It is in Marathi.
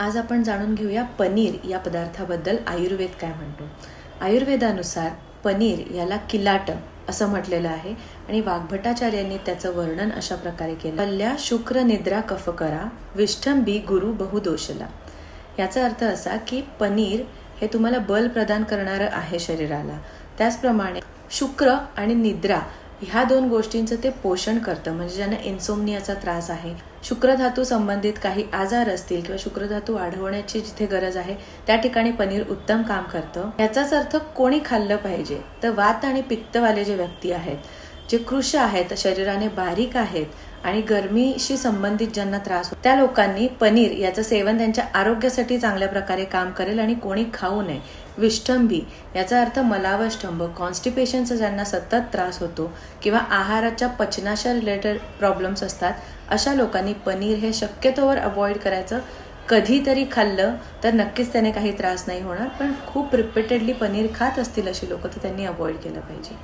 आज आपण जाणून घेऊया पनीर या पदार्थाबद्दल आयुर्वेद काय म्हणतो। आयुर्वेदानुसार पनीर याला किलाट असं म्हटलेलं आहे आणि वाग्भटाचार्यांनी त्याचं वर्णन अशा प्रकारे केलं। पल्ल्या शुक्र निद्रा कफकरा विष्ठंबी गुरु बहुदोषला। याचा अर्थ असा की पनीर हे तुम्हाला बल प्रदान करणारं आहे शरीराला, त्याचप्रमाणे शुक्र आणि निद्रा ह्या दोन गोष्टींचं ते पोषण करतं। म्हणजे ज्यांना इन्सोम्नियाचा त्रास आहे, शुक्रधातू संबंधित काही आजार असतील किंवा शुक्रधातू वाढवण्याची जिथे गरज आहे त्या ठिकाणी पनीर उत्तम काम करतं। याचाच अर्थ कोणी खाल्लं पाहिजे तर वात आणि पित्तवाले जे व्यक्ती आहेत, जे कृश आहेत, शरीराने बारीक आहेत आणि गरमीशी संबंधित ज्यांना त्रास होतो त्या लोकांनी पनीर याचं सेवन त्यांच्या आरोग्यासाठी चांगल्या प्रकारे काम करेल आणि कोणी खाऊ नये। विष्ठंबी याचा अर्थ मलावष्टंभ, कॉन्स्टिपेशनचा ज्यांना सतत त्रास होतो किंवा आहाराच्या पचनाच्या रिलेटेड प्रॉब्लेम्स असतात, अशा लोकांनी पनीर हे शक्यतोवर अवॉइड करायचं। कधीतरी खाल्लं तर नक्कीच त्याने काही त्रास नाही होणार, पण खूप रिपीटेडली पनीर खात असतील अशी लोक तर त्यांनी अवॉइड केलं पाहिजे।